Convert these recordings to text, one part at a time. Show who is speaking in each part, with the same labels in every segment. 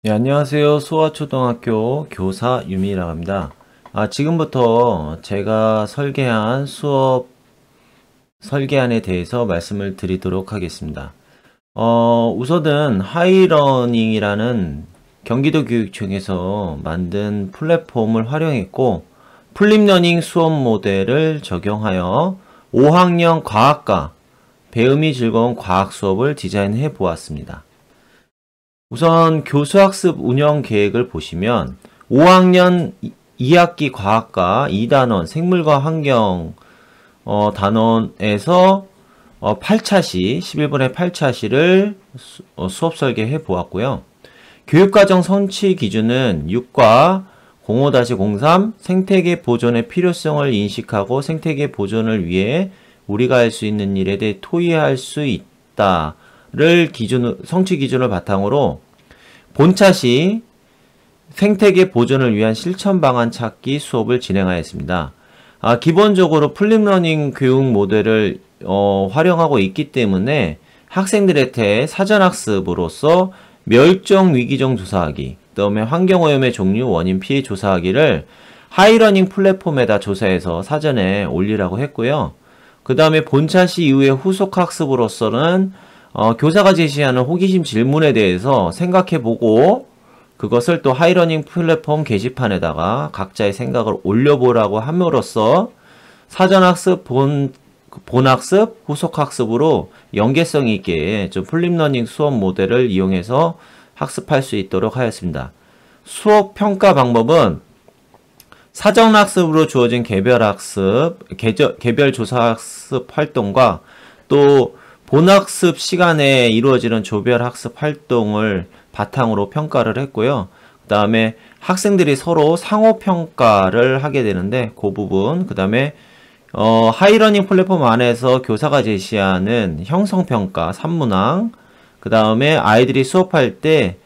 Speaker 1: 네, 안녕하세요. 수화초등학교 교사 유미라고 합니다. 지금부터 제가 설계한 수업 설계안에 대해서 말씀을 드리도록 하겠습니다. 우선은 하이러닝이라는 경기도 교육청에서 만든 플랫폼을 활용했고, 플립러닝 수업 모델을 적용하여 5학년 과학과 배움이 즐거운 과학 수업을 디자인해 보았습니다. 우선 교수학습 운영 계획을 보시면 5학년 2학기 과학과 2단원 생물과 환경 단원에서 8차시 11분의 8차시를 수업 설계해 보았고요. 교육과정 성취 기준은 6과 05-03 생태계 보존의 필요성을 인식하고 생태계 보존을 위해 우리가 할 수 있는 일에 대해 토의할 수 있다를 성취 기준을 바탕으로 본차시 생태계 보존을 위한 실천 방안 찾기 수업을 진행하였습니다. 기본적으로 플립러닝 교육 모델을 활용하고 있기 때문에 학생들한테 사전학습으로서 멸종 위기종 조사하기, 그 다음에 환경오염의 종류, 원인 피해 조사하기를 하이러닝 플랫폼에다 조사해서 사전에 올리라고 했고요. 그 다음에 본차시 이후의 후속학습으로서는 교사가 제시하는 호기심 질문에 대해서 생각해보고 그것을 또 하이러닝 플랫폼 게시판에다가 각자의 생각을 올려보라고 함으로써 사전학습, 본학습, 후속학습으로 연계성 있게 좀 플립러닝 수업 모델을 이용해서 학습할 수 있도록 하였습니다. 수업 평가 방법은 사전학습으로 주어진 개별학습, 개별조사학습 활동과 또 본학습 시간에 이루어지는 조별학습 활동을 바탕으로 평가를 했고요. 그 다음에 학생들이 서로 상호평가를 하게 되는데 그 부분, 그 다음에 하이러닝 플랫폼 안에서 교사가 제시하는 형성평가 3문항, 그 다음에 아이들이 수업할 때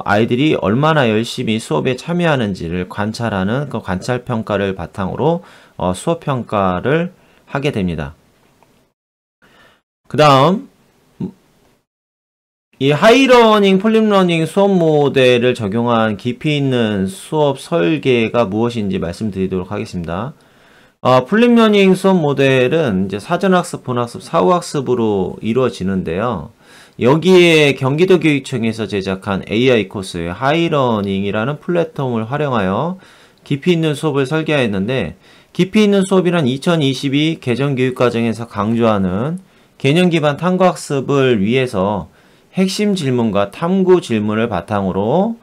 Speaker 1: 아이들이 얼마나 열심히 수업에 참여하는지를 관찰하는 그 관찰평가를 바탕으로 수업평가를 하게 됩니다. 그 다음 이 하이러닝, 플립러닝 수업 모델을 적용한 깊이 있는 수업 설계가 무엇인지 말씀드리도록 하겠습니다. 플립러닝 수업 모델은 이제 사전학습, 본학습, 사후학습으로 이루어지는데요. 여기에 경기도 교육청에서 제작한 AI 코스의 하이러닝이라는 플랫폼을 활용하여 깊이 있는 수업을 설계하였는데, 깊이 있는 수업이란 2022 개정교육과정에서 강조하는 개념 기반 탐구학습을 위해서 핵심 질문과 탐구 질문을 바탕으로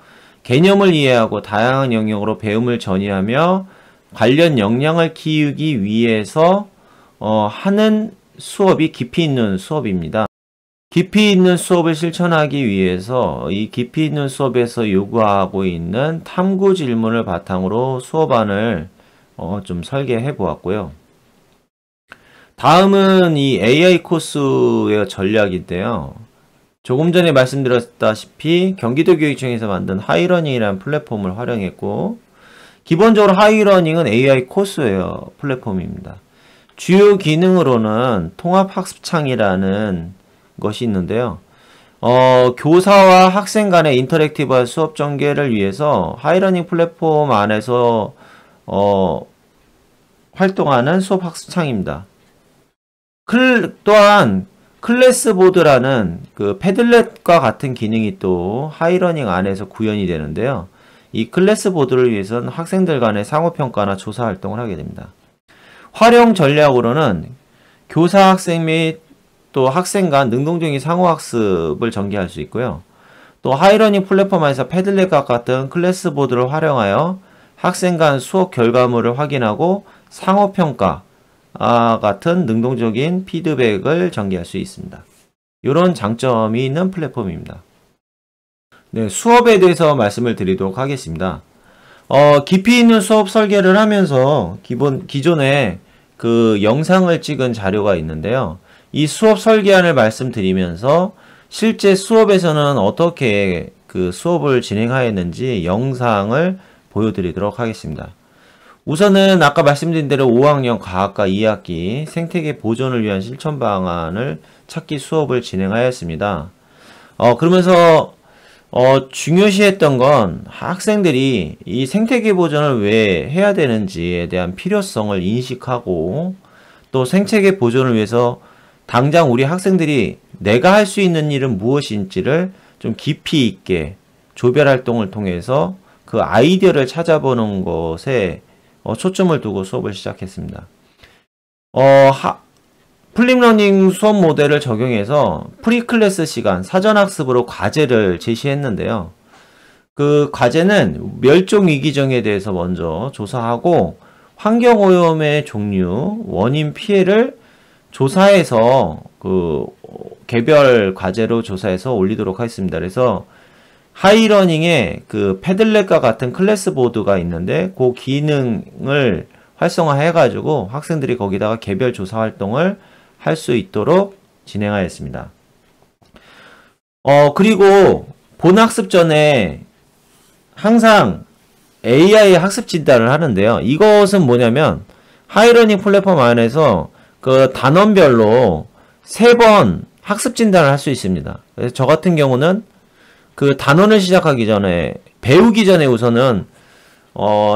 Speaker 1: 개념을 이해하고 다양한 영역으로 배움을 전이하며 관련 역량을 키우기 위해서 하는 수업이 깊이 있는 수업입니다. 깊이 있는 수업을 실천하기 위해서 이 깊이 있는 수업에서 요구하고 있는 탐구 질문을 바탕으로 수업안을 좀 설계해 보았고요. 다음은 이 AI 코스의 전략인데요. 조금 전에 말씀드렸다시피 경기도 교육청에서 만든 하이러닝이라는 플랫폼을 활용했고, 기본적으로 하이러닝은 AI 코스웨어 플랫폼입니다. 주요 기능으로는 통합학습창이라는 것이 있는데요. 교사와 학생 간의 인터랙티브한 수업 전개를 위해서 하이러닝 플랫폼 안에서 활동하는 수업 학습창입니다. 또한 클래스보드라는 그 패들렛과 같은 기능이 또 하이러닝 안에서 구현이 되는데요. 이 클래스보드를 위해서는 학생들 간의 상호평가나 조사 활동을 하게 됩니다. 활용 전략으로는 교사 학생 및 또 학생 간 능동적인 상호학습을 전개할 수 있고요. 또 하이러닝 플랫폼에서 패들렛과 같은 클래스보드를 활용하여 학생 간 수업 결과물을 확인하고 상호평가 같은 능동적인 피드백을 전개할 수 있습니다. 이런 장점이 있는 플랫폼입니다. 네, 수업에 대해서 말씀을 드리도록 하겠습니다. 깊이 있는 수업 설계를 하면서 기존에 그 영상을 찍은 자료가 있는데요. 이 수업 설계안을 말씀드리면서 실제 수업에서는 어떻게 그 수업을 진행하였는지 영상을 보여드리도록 하겠습니다. 우선은 아까 말씀드린 대로 5학년 과학과 2학기 생태계 보존을 위한 실천 방안을 찾기 수업을 진행하였습니다. 그러면서 중요시했던 건 학생들이 이 생태계 보존을 왜 해야 되는지에 대한 필요성을 인식하고 또 생태계 보존을 위해서 당장 우리 학생들이 내가 할 수 있는 일은 무엇인지를 좀 깊이 있게 조별 활동을 통해서 그 아이디어를 찾아보는 것에 초점을 두고 수업을 시작했습니다. 플립러닝 수업 모델을 적용해서 프리클래스 시간, 사전학습으로 과제를 제시했는데요. 그 과제는 멸종위기종에 대해서 먼저 조사하고 환경오염의 종류, 원인 피해를 조사해서 그 개별 과제로 조사해서 올리도록 하겠습니다. 그래서 하이러닝에 그 패들렛과 같은 클래스 보드가 있는데 그 기능을 활성화해가지고 학생들이 거기다가 개별 조사 활동을 할 수 있도록 진행하였습니다. 그리고 본 학습 전에 항상 AI 학습 진단을 하는데요. 이것은 뭐냐면 하이러닝 플랫폼 안에서 그 단원별로 3번 학습 진단을 할 수 있습니다. 그래서 저 같은 경우는 그 단원을 시작하기 전에 배우기 전에 우선은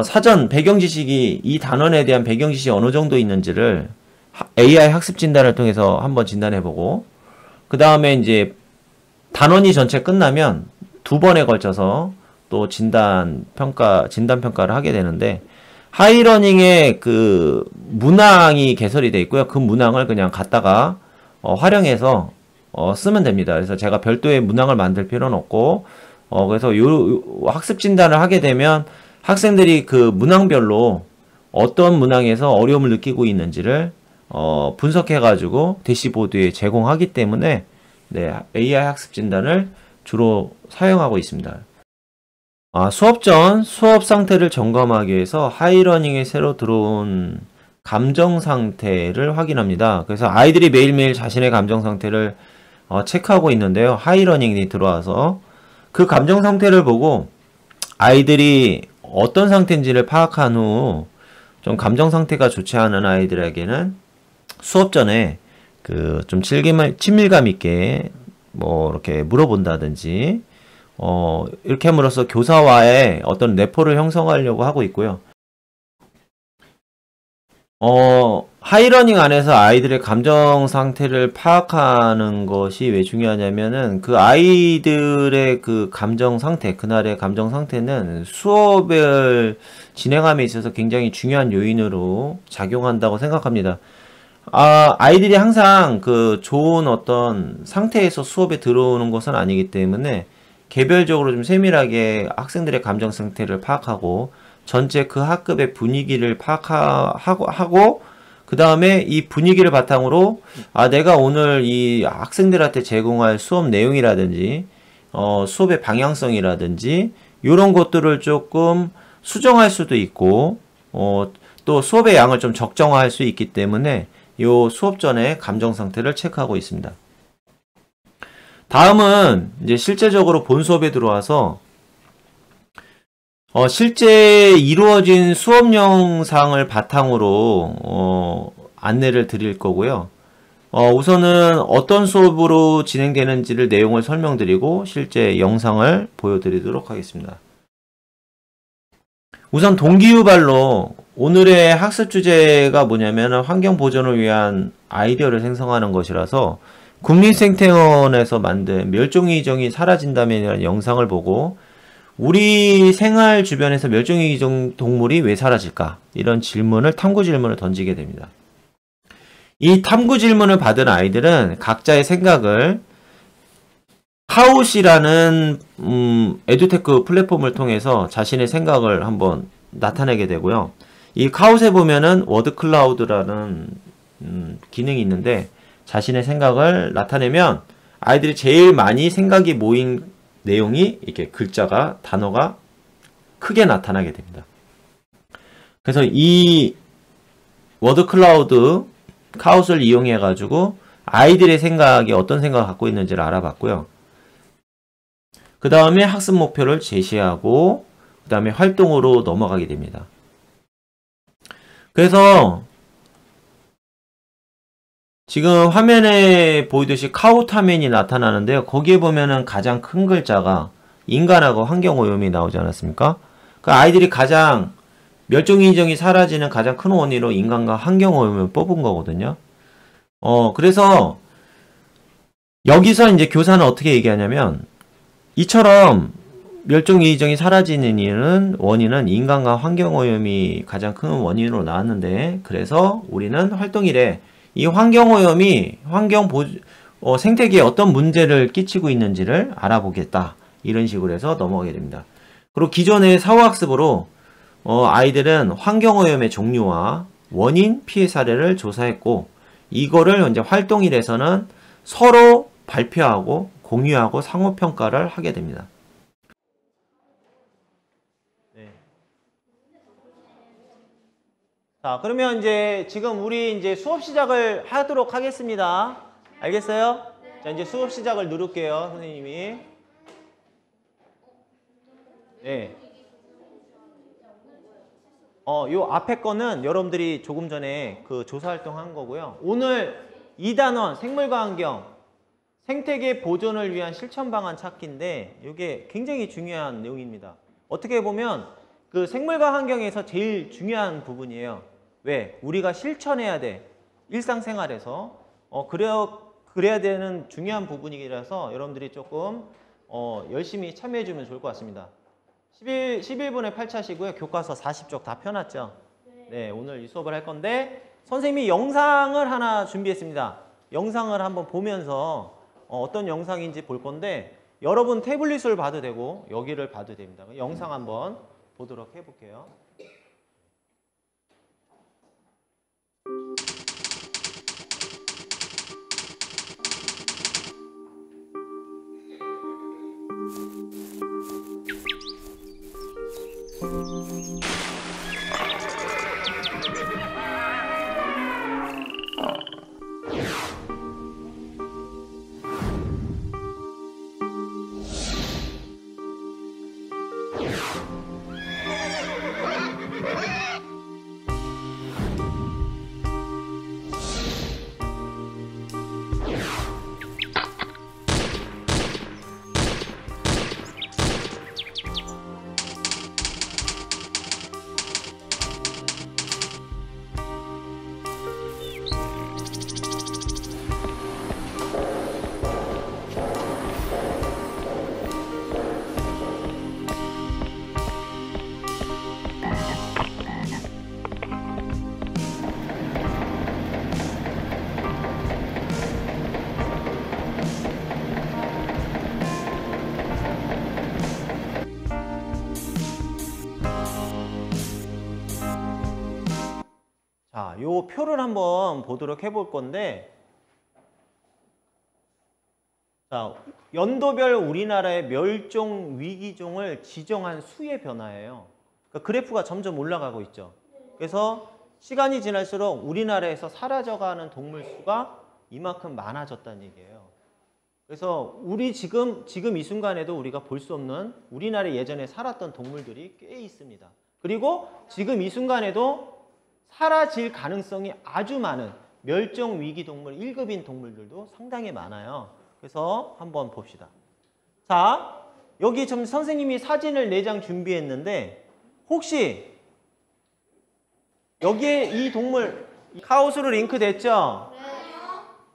Speaker 1: 사전 배경 지식이 이 단원에 대한 배경 지식이 어느 정도 있는지를 AI 학습 진단을 통해서 한번 진단해보고 그 다음에 이제 단원이 전체 끝나면 2번에 걸쳐서 또 진단 평가를 하게 되는데 하이러닝에 그 문항이 개설이 되어 있고요. 그 문항을 그냥 갖다가 활용해서 쓰면 됩니다. 그래서 제가 별도의 문항을 만들 필요는 없고 그래서 요 학습 진단을 하게 되면 학생들이 그 문항별로 어떤 문항에서 어려움을 느끼고 있는지를 분석해가지고 대시보드에 제공하기 때문에 네, AI 학습 진단을 주로 사용하고 있습니다. 수업 전 수업 상태를 점검하기 위해서 하이러닝에 새로 들어온 감정 상태를 확인합니다. 그래서 아이들이 매일매일 자신의 감정 상태를 체크하고 있는데요. 하이러닝이 들어와서 그 감정 상태를 보고 아이들이 어떤 상태인지를 파악한 후 좀 감정 상태가 좋지 않은 아이들에게는 수업 전에 그 좀 친밀감 있게 뭐 이렇게 물어본다든지 이렇게 함으로써 교사와의 어떤 래포를 형성하려고 하고 있고요. 하이러닝 안에서 아이들의 감정 상태를 파악하는 것이 왜 중요하냐면은 그 아이들의 그 감정 상태, 그날의 감정 상태는 수업을 진행함에 있어서 굉장히 중요한 요인으로 작용한다고 생각합니다. 아이들이 항상 그 좋은 어떤 상태에서 수업에 들어오는 것은 아니기 때문에 개별적으로 좀 세밀하게 학생들의 감정 상태를 파악하고 전체 그 학급의 분위기를 파악하고 그 다음에 이 분위기를 바탕으로 내가 오늘 이 학생들한테 제공할 수업 내용이라든지 수업의 방향성이라든지 이런 것들을 조금 수정할 수도 있고 또 수업의 양을 좀 적정화할 수 있기 때문에 요 수업 전에 감정 상태를 체크하고 있습니다. 다음은 이제 실제적으로 본 수업에 들어와서 실제 이루어진 수업 영상을 바탕으로 안내를 드릴 거고요. 우선은 어떤 수업으로 진행되는지를 내용을 설명드리고 실제 영상을 보여드리도록 하겠습니다. 우선 동기유발로 오늘의 학습 주제가 뭐냐면 환경 보존을 위한 아이디어를 생성하는 것이라서 국립생태원에서 만든 멸종위기종이 사라진다면이라는 영상을 보고 우리 생활 주변에서 멸종위기종 동물이 왜 사라질까? 이런 질문을 탐구 질문을 던지게 됩니다. 이 탐구 질문을 받은 아이들은 각자의 생각을 카웃이라는 에듀테크 플랫폼을 통해서 자신의 생각을 한번 나타내게 되고요. 이 카웃에 보면은 워드 클라우드라는 기능이 있는데 자신의 생각을 나타내면 아이들이 제일 많이 생각이 모인 내용이 이렇게 글자가 단어가 크게 나타나게 됩니다. 그래서 이 워드 클라우드 카웃을 이용해 가지고 아이들의 생각이 어떤 생각을 갖고 있는지를 알아봤고요. 그 다음에 학습 목표를 제시하고 그 다음에 활동으로 넘어가게 됩니다. 그래서 지금 화면에 보이듯이 카웃 화면이 나타나는데요. 거기에 보면은 가장 큰 글자가 인간하고 환경오염이 나오지 않았습니까? 그 아이들이 가장 멸종위기종이 사라지는 가장 큰 원인으로 인간과 환경오염을 뽑은 거거든요. 그래서 여기서 이제 교사는 어떻게 얘기하냐면 이처럼 멸종위기종이 사라지는 원인은 인간과 환경오염이 가장 큰 원인으로 나왔는데 그래서 우리는 활동일에 이 환경오염이 생태계에 어떤 문제를 끼치고 있는지를 알아보겠다. 이런 식으로 해서 넘어가게 됩니다. 그리고 기존의 사후학습으로 아이들은 환경오염의 종류와 원인, 피해 사례를 조사했고 이거를 이제 활동일에서는 서로 발표하고 공유하고 상호평가를 하게 됩니다. 네. 자, 그러면 이제 지금 우리 이제 수업 시작을 하도록 하겠습니다. 알겠어요? 자, 이제 수업 시작을 누를게요, 선생님이. 네. 요 앞에 거는 여러분들이 조금 전에 그 조사 활동 한 거고요. 오늘 2단원 생물과 환경, 생태계 보존을 위한 실천 방안 찾기인데 이게 굉장히 중요한 내용입니다. 어떻게 보면 그 생물과 환경에서 제일 중요한 부분이에요. 왜? 우리가 실천해야 돼. 일상생활에서. 그래야 되는 중요한 부분이라서 여러분들이 조금 열심히 참여해 주면 좋을 것 같습니다. 11분에 8차시고요. 교과서 40쪽 다 펴놨죠? 네, 오늘 이 수업을 할 건데 선생님이 영상을 하나 준비했습니다. 영상을 한번 보면서 어떤 영상인지 볼 건데 여러분 태블릿을 봐도 되고 여기를 봐도 됩니다. 영상 한번 보도록 해볼게요. 자, 요 표를 한번 보도록 해볼 건데 자, 연도별 우리나라의 멸종 위기종을 지정한 수의 변화예요. 그러니까 그래프가 점점 올라가고 있죠. 그래서 시간이 지날수록 우리나라에서 사라져가는 동물 수가 이만큼 많아졌다는 얘기예요. 그래서 우리 지금 이 순간에도 우리가 볼 수 없는 우리나라 예전에 살았던 동물들이 꽤 있습니다. 그리고 지금 이 순간에도 사라질 가능성이 아주 많은 멸종 위기 동물 1급인 동물들도 상당히 많아요. 그래서 한번 봅시다. 자, 여기 좀 선생님이 사진을 4장 준비했는데 혹시 여기에 이 동물 카우스로 링크 됐죠?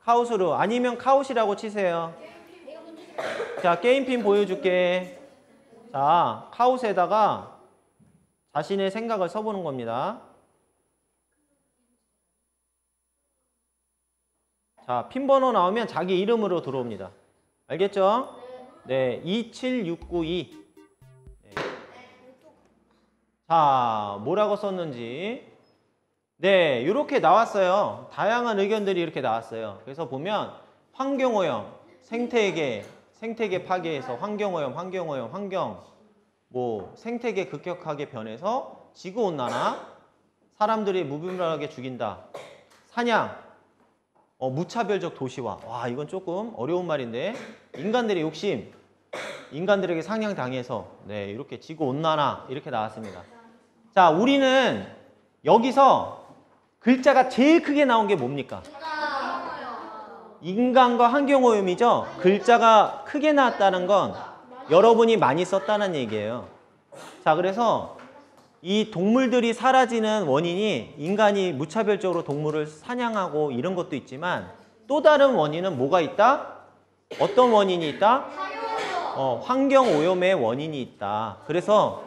Speaker 1: 카우스로 아니면 카웃이라고 치세요. 자, 게임핀 보여줄게. 자, 카웃에다가 자신의 생각을 써보는 겁니다. 자, 핀 번호 나오면 자기 이름으로 들어옵니다. 알겠죠? 네, 27692. 네. 자, 뭐라고 썼는지. 네, 이렇게 나왔어요. 다양한 의견들이 이렇게 나왔어요. 그래서 보면 환경오염, 생태계 파괴에서 환경오염, 생태계 급격하게 변해서 지구온난화, 사람들이 무분별하게 죽인다, 사냥, 무차별적 도시화. 와, 이건 조금 어려운 말인데 인간들의 욕심, 인간들에게 상향당해서 네, 이렇게 지구온난화 이렇게 나왔습니다. 자, 우리는 여기서 글자가 제일 크게 나온 게 뭡니까? 인간과 환경오염이죠. 글자가 크게 나왔다는 건 여러분이 많이 썼다는 얘기예요. 자, 그래서 이 동물들이 사라지는 원인이 인간이 무차별적으로 동물을 사냥하고 이런 것도 있지만 또 다른 원인은 뭐가 있다? 어떤 원인이 있다? 환경오염의 원인이 있다. 그래서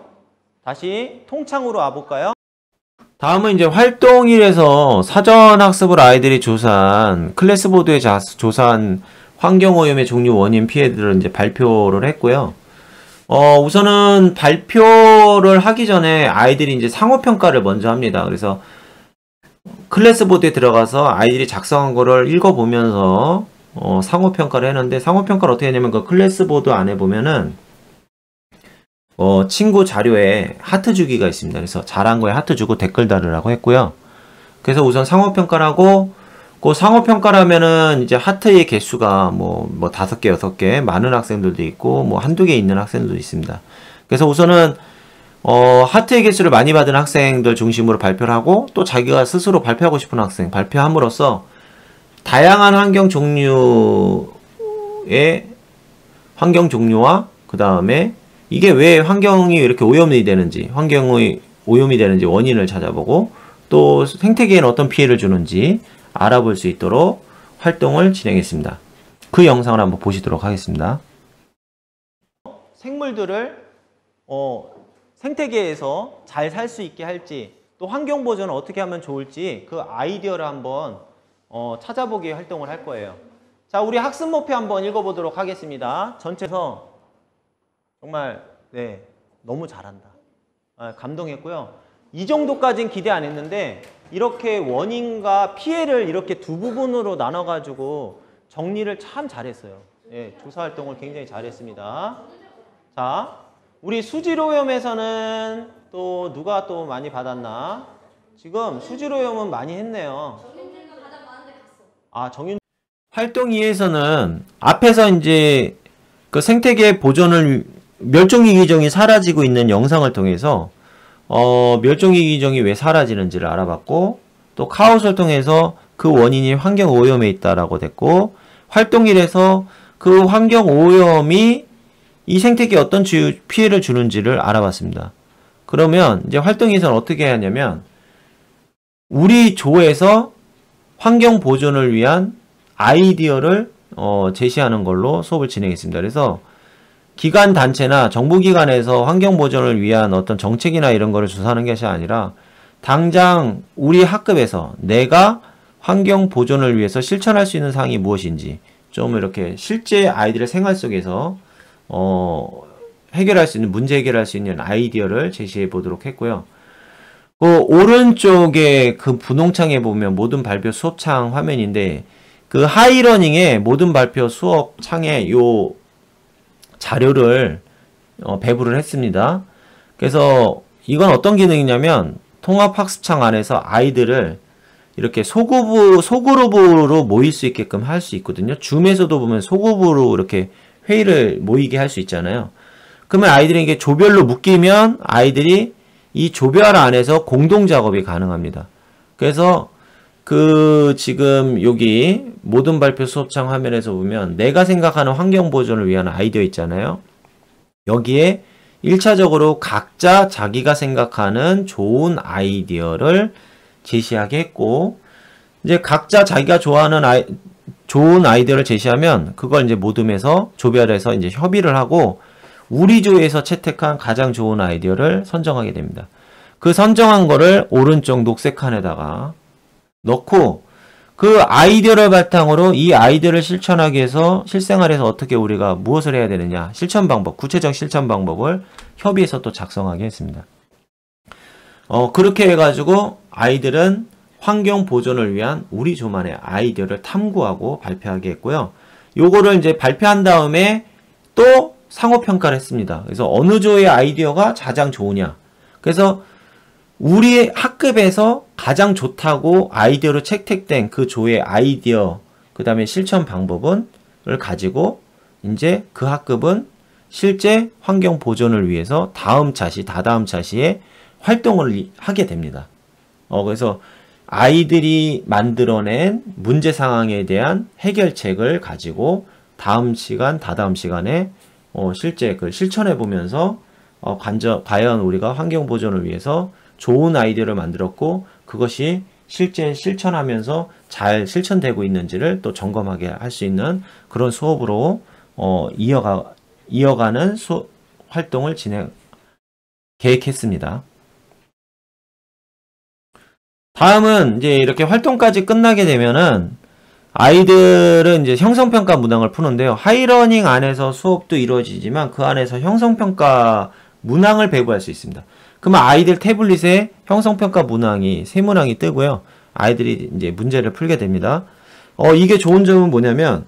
Speaker 1: 다시 통창으로 와볼까요? 다음은 이제 활동일에서 사전학습을 아이들이 조사한 클래스보드에 조사한 환경오염의 종류, 원인, 피해들을 이제 발표를 했고요. 우선은 발표를 하기 전에 아이들이 이제 상호평가를 먼저 합니다. 그래서 클래스보드에 들어가서 아이들이 작성한 거를 읽어보면서 상호평가를 했는데, 상호평가를 어떻게 하냐면 그 클래스보드 안에 보면은 친구 자료에 하트 주기가 있습니다. 그래서 잘한 거에 하트 주고 댓글 달으라고 했고요. 그래서 우선 상호평가를 하고, 그 상호평가를 하면은 이제 하트의 개수가 뭐 5개, 6개, 많은 학생들도 있고, 뭐 한두 개 있는 학생들도 있습니다. 그래서 우선은, 하트의 개수를 많이 받은 학생들 중심으로 발표를 하고, 또 자기가 스스로 발표하고 싶은 학생, 발표함으로써 다양한 환경 종류의 환경 종류와 그 다음에 이게 왜 환경이 이렇게 오염이 되는지, 환경의 오염이 되는지 원인을 찾아보고, 또 생태계에는 어떤 피해를 주는지 알아볼 수 있도록 활동을 진행했습니다. 그 영상을 한번 보시도록 하겠습니다. 생물들을 생태계에서 잘 살 수 있게 할지, 또 환경 보존을 어떻게 하면 좋을지 그 아이디어를 한번 찾아보기 활동을 할 거예요. 자, 우리 학습 목표 한번 읽어보도록 하겠습니다. 전체에서 정말 너무 잘한다. 감동했고요. 이 정도까지는 기대 안 했는데 이렇게 원인과 피해를 이렇게 두 부분으로 나눠가지고 정리를 참 잘했어요. 조사 활동을 굉장히 잘했습니다. 자, 우리 수질오염에서는 또 누가 또 많이 받았나? 지금 수질오염은 많이 했네요. 정윤 활동 2에서는 앞에서 이제 그 생태계 보존을 멸종위 기종이 사라지고 있는 영상을 통해서 멸종위 기종이 왜 사라지는지를 알아봤고, 또 카오스를 통해서 그 원인이 환경 오염에 있다라고 됐고, 활동 1에서 그 환경 오염이 이 생태계에 어떤 피해를 주는지를 알아봤습니다. 그러면 이제 활동 2에서는 어떻게 하냐면 우리 조에서 환경 보존을 위한 아이디어를 제시하는 걸로 수업을 진행했습니다. 그래서 기관 단체나 정부기관에서 환경 보존을 위한 어떤 정책이나 이런 거를 조사하는 것이 아니라 당장 우리 학급에서 내가 환경 보존을 위해서 실천할 수 있는 사항이 무엇인지 좀 이렇게 실제 아이들의 생활 속에서 해결할 수 있는, 문제 해결할 수 있는 아이디어를 제시해 보도록 했고요. 그 오른쪽에 그 분홍창에 보면 모든 발표 수업창 화면인데, 그 하이러닝의 모든 발표 수업 창에 요 자료를 배부를 했습니다. 그래서 이건 어떤 기능이냐면 통합학습창 안에서 아이들을 이렇게 소그룹으로 모일 수 있게끔 할 수 있거든요. 줌에서도 보면 소그룹으로 이렇게 회의를 모이게 할 수 있잖아요. 그러면 아이들이 이게 조별로 묶이면 아이들이 이 조별 안에서 공동 작업이 가능합니다. 그래서 지금 여기 모든 발표 수업창 화면에서 보면 내가 생각하는 환경 보존을 위한 아이디어 있잖아요. 여기에 1차적으로 각자 자기가 생각하는 좋은 아이디어를 제시하게 했고, 이제 각자 자기가 좋아하는 좋은 아이디어를 제시하면 그걸 이제 모둠에서 조별해서 이제 협의를 하고 우리 조에서 채택한 가장 좋은 아이디어를 선정하게 됩니다. 그 선정한 거를 오른쪽 녹색 칸에다가 넣고 그 아이디어를 바탕으로 이 아이디어를 실천하기 위해서 실생활에서 어떻게 우리가 무엇을 해야 되느냐, 실천 방법, 구체적 실천 방법을 협의해서 또 작성하게 했습니다. 그렇게 해가지고 아이들은 환경 보존을 위한 우리 조만의 아이디어를 탐구하고 발표하게 했고요. 요거를 이제 발표한 다음에 또 상호평가를 했습니다. 그래서 어느 조의 아이디어가 가장 좋으냐. 그래서 우리 학급에서 가장 좋다고 아이디어로 채택된 그 조의 아이디어, 그 다음에 실천 방법을 가지고 이제 그 학급은 실제 환경 보존을 위해서 다음 차시, 다다음 차시에 활동을 하게 됩니다. 그래서 아이들이 만들어낸 문제 상황에 대한 해결책을 가지고 다음 시간, 다다음 시간에 실제 그 실천해 보면서 과연 우리가 환경 보존을 위해서 좋은 아이디어를 만들었고 그것이 실제 실천하면서 잘 실천되고 있는지를 또 점검하게 할 수 있는 그런 수업으로 이어가는 활동을 계획했습니다. 다음은 이제 이렇게 활동까지 끝나게 되면은 아이들은 이제 형성평가 문항을 푸는데요. 하이러닝 안에서 수업도 이루어지지만 그 안에서 형성평가 문항을 배부할 수 있습니다. 그러면 아이들 태블릿에 형성평가 문항이 세 문항이 뜨고요. 아이들이 이제 문제를 풀게 됩니다. 이게 좋은 점은 뭐냐면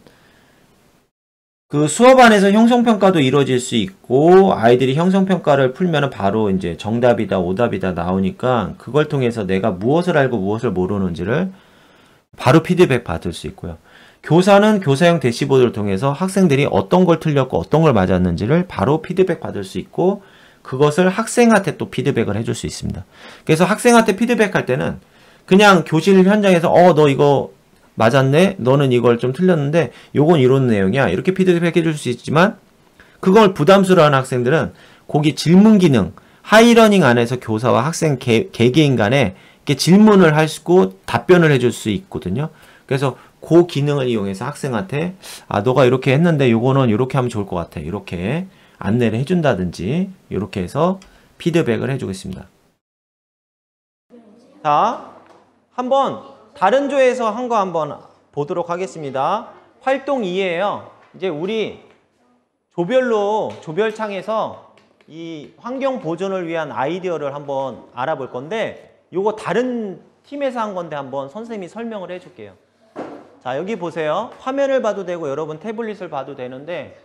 Speaker 1: 그 수업 안에서 형성평가도 이루어질 수 있고 아이들이 형성평가를 풀면은 바로 이제 정답이다 오답이다 나오니까 그걸 통해서 내가 무엇을 알고 무엇을 모르는지를 바로 피드백 받을 수 있고요. 교사는 교사용 대시보드를 통해서 학생들이 어떤 걸 틀렸고 어떤 걸 맞았는지를 바로 피드백 받을 수 있고 그것을 학생한테 또 피드백을 해줄 수 있습니다. 그래서 학생한테 피드백할 때는 그냥 교실 현장에서 너 이거 맞았네? 너는 이걸 좀 틀렸는데 요건 이런 내용이야. 이렇게 피드백 해줄 수 있지만 그걸 부담스러워하는 학생들은 거기 질문 기능, 하이러닝 안에서 교사와 학생 개개인 간에 이렇게 질문을 할 수 있고 답변을 해줄 수 있거든요. 그래서 그 기능을 이용해서 학생한테 너가 이렇게 했는데 요거는 이렇게 하면 좋을 것 같아. 이렇게 안내를 해준다든지 이렇게 해서 피드백을 해주겠습니다. 자, 한번 다른 조에서 한 거 한번 보도록 하겠습니다. 활동 2예요. 이제 우리 조별창에서 이 환경 보존을 위한 아이디어를 한번 알아볼 건데 요거 다른 팀에서 한 건데 한번 선생님이 설명을 해줄게요. 자, 여기 보세요. 화면을 봐도 되고 여러분 태블릿을 봐도 되는데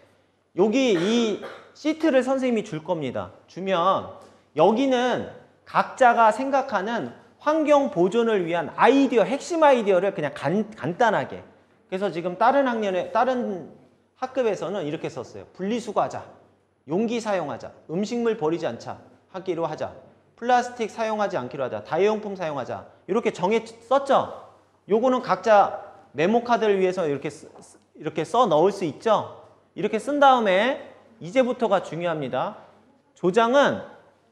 Speaker 1: 여기 이 시트를 선생님이 줄 겁니다. 주면 여기는 각자가 생각하는 환경 보존을 위한 아이디어, 핵심 아이디어를 그냥 간단하게. 그래서 지금 다른 학급에서는 이렇게 썼어요. 분리수거하자, 용기 사용하자, 음식물 버리지 하기로 하자, 플라스틱 사용하지 않기로 하자, 다회용품 사용하자. 이렇게 썼죠? 요거는 각자 메모카드를 위해서 이렇게 써 넣을 수 있죠? 이렇게 쓴 다음에 이제부터가 중요합니다. 조장은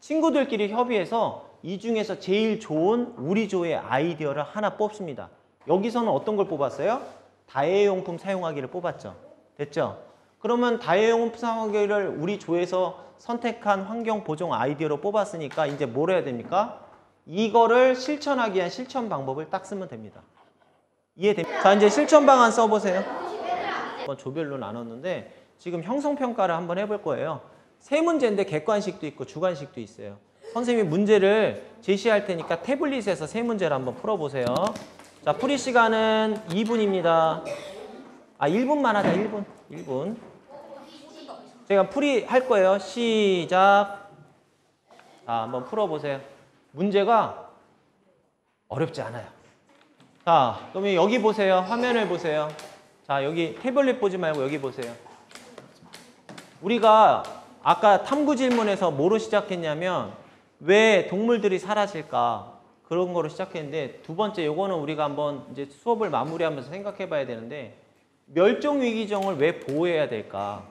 Speaker 1: 친구들끼리 협의해서 이 중에서 제일 좋은 우리 조의 아이디어를 하나 뽑습니다. 여기서는 어떤 걸 뽑았어요? 다회용품 사용하기를 뽑았죠. 됐죠? 그러면 다회용품 사용하기를 우리 조에서 선택한 환경 보존 아이디어로 뽑았으니까 이제 뭘 해야 됩니까? 이거를 실천하기 위한 실천 방법을 딱 쓰면 됩니다. 이해됩니까? 자, 이제 실천 방안 써보세요. 조별로 나눴는데 지금 형성평가를 한번 해볼 거예요. 세 문제인데 객관식도 있고 주관식도 있어요. 선생님이 문제를 제시할 테니까 태블릿에서 세 문제를 한번 풀어보세요. 자, 풀이 시간은 2분입니다. 1분만 하자. 1분. 제가 풀이 할 거예요. 시작. 자, 한번 풀어보세요. 문제가 어렵지 않아요. 자, 그러면 여기 보세요. 화면을 보세요. 자, 여기 태블릿 보지 말고 여기 보세요. 우리가 아까 탐구 질문에서 뭐로 시작했냐면 왜 동물들이 사라질까? 그런 거로 시작했는데 두 번째 요거는 우리가 한번 이제 수업을 마무리하면서 생각해 봐야 되는데 멸종위기종을 왜 보호해야 될까?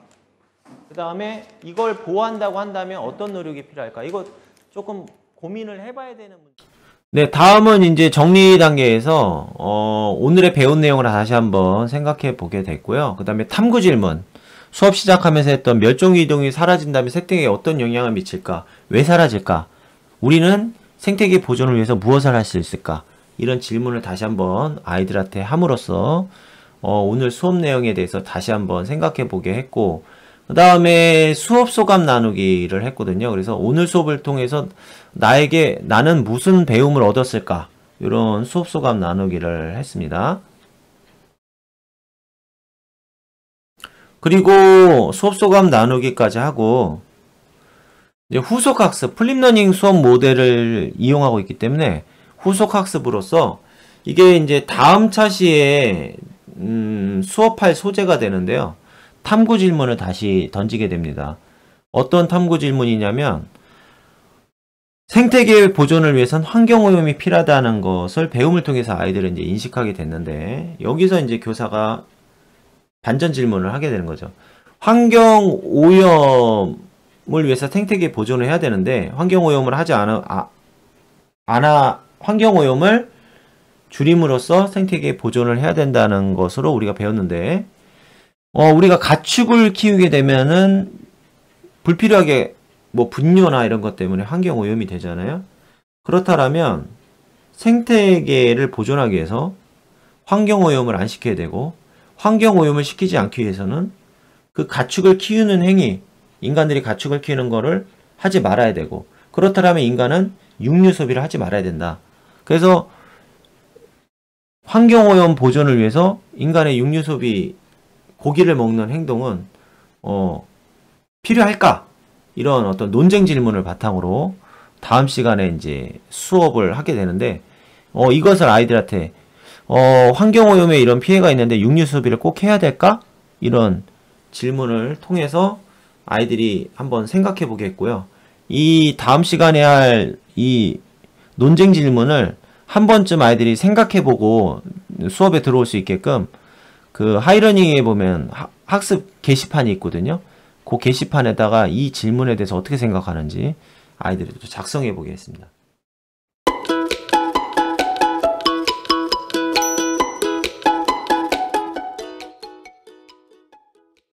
Speaker 1: 그 다음에 이걸 보호한다고 한다면 어떤 노력이 필요할까? 이거 조금 고민을 해봐야 되는 문제. 네, 다음은 이제 정리 단계에서 오늘의 배운 내용을 다시 한번 생각해 보게 됐고요. 그 다음에 탐구 질문. 수업 시작하면서 했던 멸종위기종이 사라진다면 생태계에 어떤 영향을 미칠까? 왜 사라질까? 우리는 생태계 보존을 위해서 무엇을 할 수 있을까? 이런 질문을 다시 한번 아이들한테 함으로써 오늘 수업 내용에 대해서 다시 한번 생각해 보게 했고 그 다음에 수업 소감 나누기를 했거든요. 그래서 오늘 수업을 통해서 나는 무슨 배움을 얻었을까? 이런 수업 소감 나누기를 했습니다. 그리고 수업 소감 나누기까지 하고 이제 후속 학습, 플립러닝 수업 모델을 이용하고 있기 때문에 후속 학습으로서 이게 이제 다음 차시에 수업할 소재가 되는데요. 탐구 질문을 다시 던지게 됩니다. 어떤 탐구 질문이냐면 생태계 보존을 위해선 환경오염이 필요하다는 것을 배움을 통해서 아이들은 이제 인식하게 됐는데 여기서 이제 교사가 반전 질문을 하게 되는 거죠. 환경 오염을 위해서 생태계 보존을 해야 되는데 환경 오염을 하지 환경 오염을 줄임으로써 생태계 보존을 해야 된다는 것으로 우리가 배웠는데 우리가 가축을 키우게 되면은 불필요하게 뭐 분뇨나 이런 것 때문에 환경 오염이 되잖아요. 그렇다면 생태계를 보존하기 위해서 환경 오염을 안 시켜야 되고 환경 오염을 시키지 않기 위해서는 그 가축을 키우는 행위, 인간들이 가축을 키우는 거를 하지 말아야 되고 그렇다면 인간은 육류 소비를 하지 말아야 된다. 그래서 환경 오염 보존을 위해서 인간의 육류 소비, 고기를 먹는 행동은 필요할까? 이런 어떤 논쟁 질문을 바탕으로 다음 시간에 이제 수업을 하게 되는데 이것을 아이들한테 환경 오염에 이런 피해가 있는데 육류 소비를 꼭 해야 될까? 이런 질문을 통해서 아이들이 한번 생각해 보겠고요. 이 다음 시간에 할 이 논쟁 질문을 한 번쯤 아이들이 생각해 보고 수업에 들어올 수 있게끔 그 하이러닝에 보면 학습 게시판이 있거든요. 그 게시판에다가 이 질문에 대해서 어떻게 생각하는지 아이들이 또 작성해 보겠습니다.